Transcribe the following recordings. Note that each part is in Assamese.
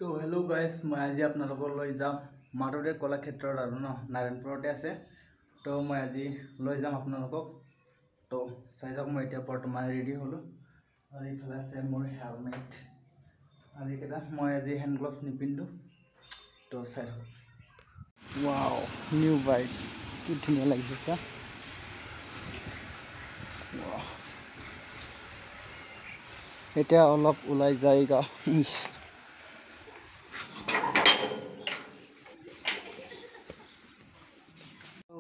তো হেল্ল' গাইজ, মই আজি আপোনালোকক লৈ যাম মাধৱদেৱ কলাক্ষেত্ৰত আৰু নাৰায়ণপুৰতে আছে। তো মই আজি লৈ যাম আপোনালোকক। তো চাই যাওক, মই এতিয়া বৰ্তমান ৰেডি হ'লোঁ আৰু এইফালে আছে মোৰ হেলমেট আৰু এইকেইটা। মই আজি হেণ্ড গ্লভছ নিপিন্ধোঁ। তো চাই থাকক। ৱাও, নিউ বাইক, কি ধুনীয়া লাগিছে চা। এতিয়া অলপ ওলাই যায়গা।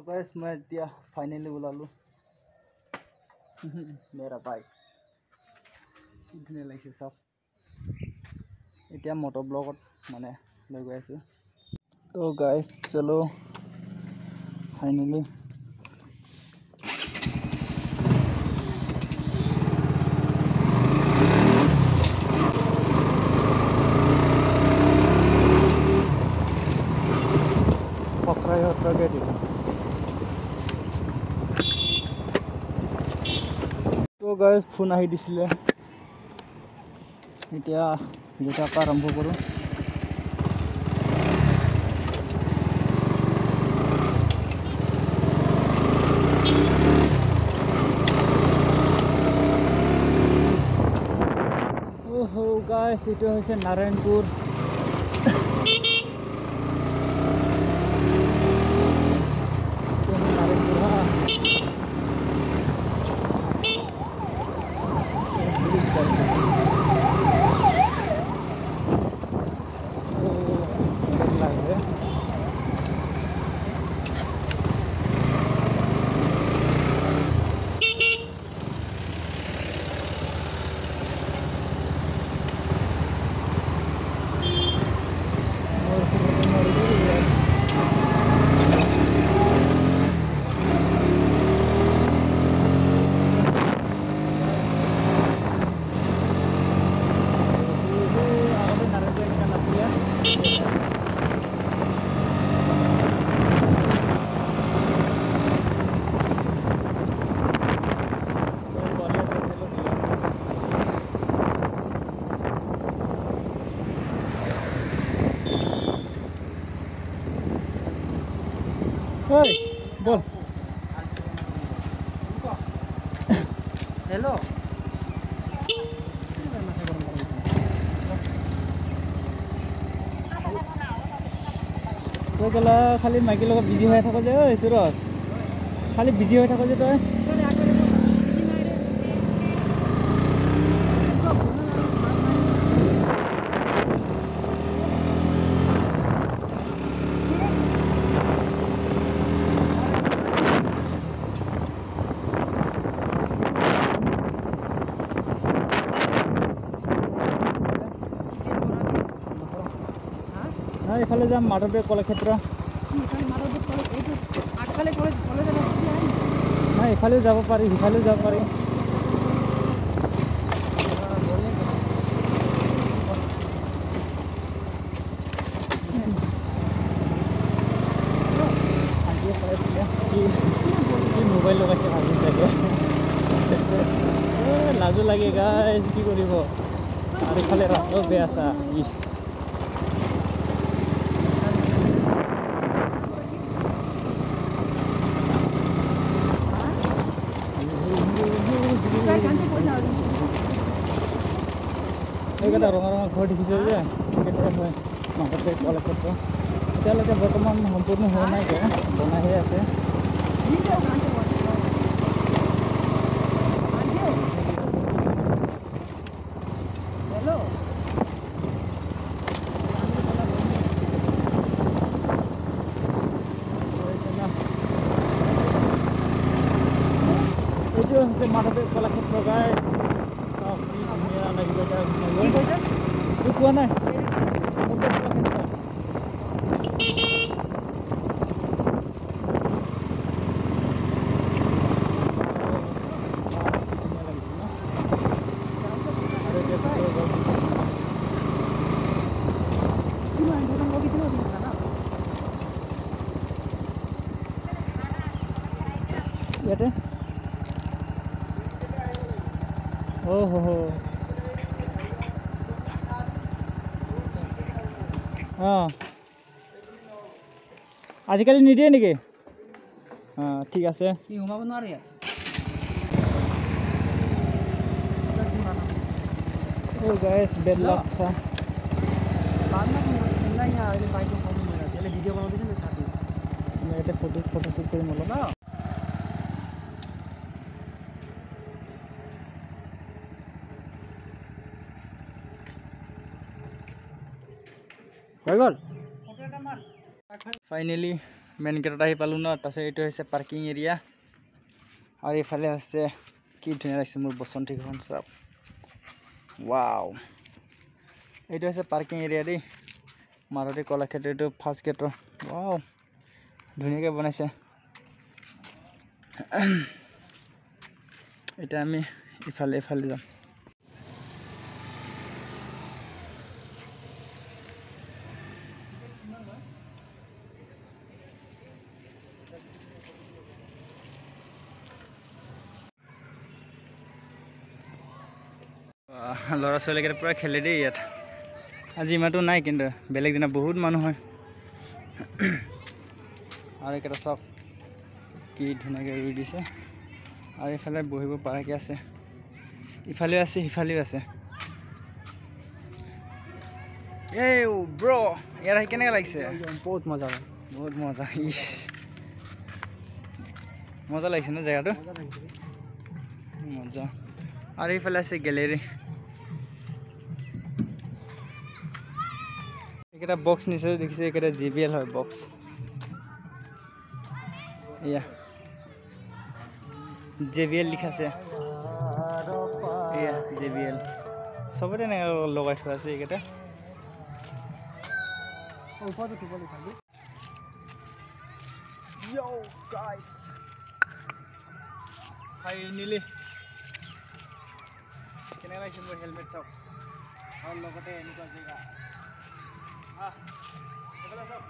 गाइस, मैं এতিয়া फाइनली ওলালো मेरा बाइक। কি ধুনীয়া লাগিছে চাওক। এতিয়া মটৰ ব্লগত মানে লৈ গৈ আছোঁ। তো গাইস চলো ফাইনলি। তো গাইস ফোন আহি দিছিলে, এতিয়া ভিডিঅ'টা আৰম্ভ কৰোঁ। ওহো গাইস, এইটো হৈছে নাৰায়ণপুৰ। Oi, bol. Hello. তই গ'লা খালি মাইকীৰ লগত বিজি হৈ থাক যে। ঐ সুৰজ, খালি বিজি হৈ থাক যে তই। এইফালে যাম মাধৱদেৱ কলাক্ষেত্ৰ। নাই, ইফালেও যাব পাৰি, সিফালেও যাব পাৰি। মোবাইল লগাইছে ভাবি চাগে, লাজো লাগে গাইজ, কি কৰিব। আৰু ইফালে ৰাস্তাও বেয়া চা। এইকেইটা ৰঙা ৰঙা ঘৰ দেখিছোঁ যে, সেইকেইটাই হয় মাধৱদেৱ কলাক্ষেত্ৰ। এতিয়ালৈকে বৰ্তমান সম্পূৰ্ণ হোৱা নাই, বনাইহে আছে। এইটো হৈছে মাধৱদেৱ কলাক্ষেত্ৰ গাইজ। কোৱা নাই ইয়াতে। অঁ আজিকালি নিদিয়ে নেকি অঁ ঠিক আছে সোমাব নোৱাৰে গাইছ বেড লাক ছা ভিডিঅ' বনাব দিছে না সাথে ইয়াতে ফটোশ্বুট কৰিম অলপ ন হৈ গ'ল ফাইনেলি মেইন গেটত আহি পালোঁ ন তাৰপিছত এইটো হৈছে পাৰ্কিং এৰিয়া আৰু এইফালে আছে কি ধুনীয়া লাগিছে মোৰ বসন্তীখন চাওক ৱাও এইটো হৈছে পাৰ্কিং এৰিয়া দেই মাধৱদেৱ কলাক্ষেত্ৰ এইটো ফাৰ্ষ্ট গেটৰ ৱাও ধুনীয়াকৈ বনাইছে এতিয়া আমি ইফালে যাম ল'ৰা ছোৱালীকেইটা পূৰা খেলে দেই ইয়াত আজি ইমানটো নাই কিন্তু বেলেগ দিনা বহুত মানুহ হয় আৰু এইকেইটা চাওক কি ধুনীয়াকৈ ৰুই দিছে আৰু এইফালে বহিব পৰাকৈ আছে ইফালেও আছে সিফালেও আছে এই ব্ৰ ইয়াত আহি কেনেকৈ লাগিছে বহুত মজা ইছ মজা লাগিছে ন জেগাটো মজা আৰু এইফালে আছে গেলেৰী এইকেইটা বক্স নিচে দেখিছে এইকেইটা JBL হয় বক্স এয়া JBL লিখা আছে এয়া JBL চবতে এনেকৈ লগাই থোৱা আছে এইকেইটা Yo guys finally কেনেকৈ লাগিছে মোৰ হেলমেট চাওক আৰু লগতে এনেকুৱা জেগা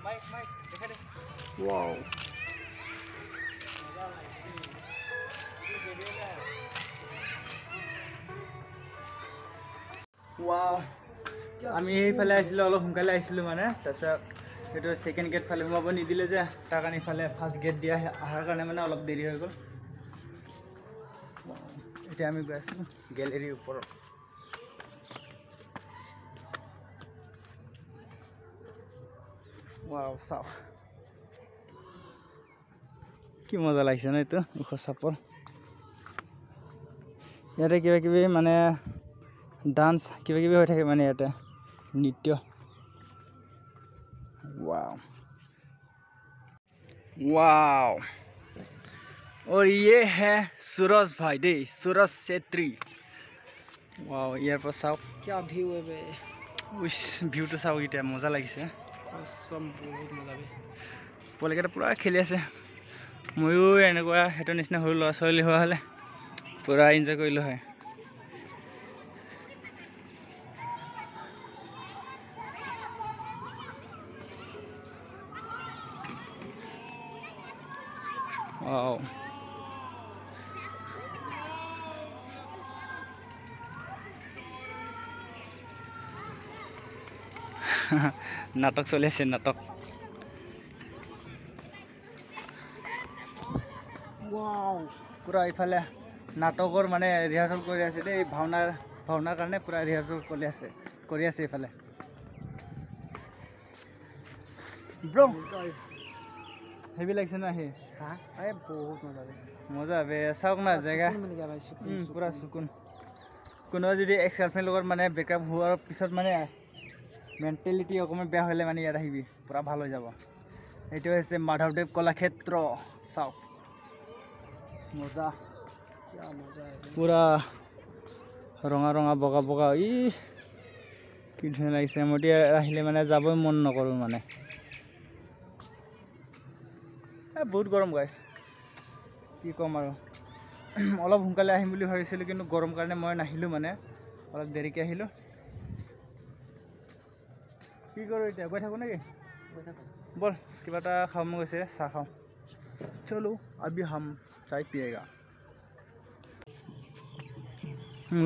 মাইক দেখা দে ৱাও ৱাও আমি এইফালে আহিছিলোঁ অলপ সোনকালে আহিছিলোঁ মানে তাৰপিছত সেইটো ছেকেণ্ড গেট ফালে সোমাব নিদিলে যে তাৰ কাৰণে ইফালে ফাৰ্ষ্ট গেট দিয়া অহাৰ কাৰণে মানে অলপ দেৰি হৈ গ'ল এতিয়া আমি গৈ আছোঁ গেলেৰীৰ ওপৰত ৱাও চাওক কি মজা লাগিছে ন এইটো ওখ চাপৰ ইয়াতে কিবা কিবি মানে ডান্স কিবা কিবি হৈ থাকে মানে ইয়াতে নৃত্য वाओ और ये है सूरज भाई दे सूरज छेत्री वाओ यार पर साउ क्या व्यू है बे उस व्यू तो साउ इटा मजा लागिसे कसम बहुत मजा बे पोलेकेटा पूरा खेली আছে ময়ো এনেকুৱা হেটো নিচিনা হল ল'ৰা ছোৱালী হোৱা হলে পুৰা এনজয় কৰিলো হয় Wow. নাটক চলি আছে নাটক ওয়াও পুৰা ইফালে নাটকৰ মানে ৰিহাৰ্সল কৰি আছে দেই ভাওনাৰ কাৰণে পুৰা ৰিহাৰ্সল কৰি আছে ইফালে ব্ৰো গাইস হেভি লাগছে না হে হ্যাঁ আরে বহুত মজা বে চাওক না জায়গা পুরা সুকুন কোনো যদি এক্স গার্লফ্রেন্ড লগত মানে ব্রেকআপ হোৱাৰ পিছত মানে মেন্টালিটি অকমান বেয়া হলে মানে ইয়াত আহিবি পুৰা ভাল হৈ যাব এইটো হৈছে মাধৱদেৱ কলাক্ষেত্ৰ চাওক মজা কি মজা পুৰা ৰঙা ৰঙা বগা বগা ই কি ধুনীয়া লাগিছে মই আহিলে মানে যাবই মন নকৰো মানে বহুত গৰম গাইছ কি কম আৰু অলপ সোনকালে আহিম বুলি ভাবিছিলোঁ কিন্তু গৰম কাৰণে মই নাহিলোঁ মানে অলপ দেৰিকৈ আহিলোঁ কি কৰোঁ এতিয়া গৈ থাকোঁ নেকি বল কিবা এটা খাব মন গৈছে চাহ খাওঁ চলো আবি হাম চাই পিয়েগা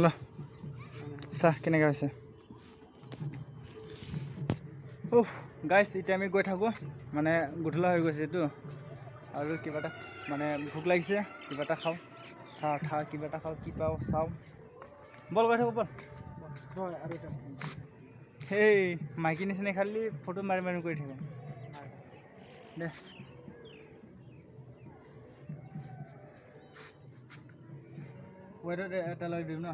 ল চাহ কেনেকৈ হৈছে গাইছ এতিয়া আমি গৈ থাকোঁ মানে গধূলা হৈ গৈছে এইটো আৰু কিবা এটা মানে ভোক লাগিছে কিবা এটা খাওঁ চাহ ঠাহ কিবা এটা খাওঁ কি পাওঁ চাওঁ বল গৈ থাকোঁ বল সেই মাইকী নিচিনা খালি ফটো মাৰি মাৰি কৰি থাকোঁ দে ৱেটত এটা লৈ দিম ন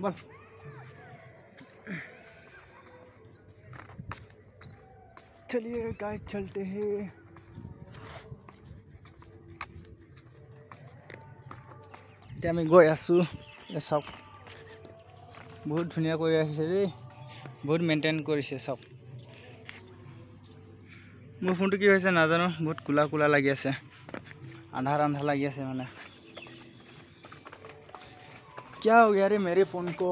বল चलिए गाइस चलते हैं এতিয়া আমি গৈ আছোঁ চাওক বহুত ধুনীয়া কৰি ৰাখিছে দেই বহুত মেইনটেইন কৰিছে চাওক মোৰ ফোনটো কি হৈছে নাজানো বহুত কোলা কোলা লাগি আছে আন্ধাৰ আন্ধাৰ লাগি আছে মানে क्या हो गया रे मेरे फोन को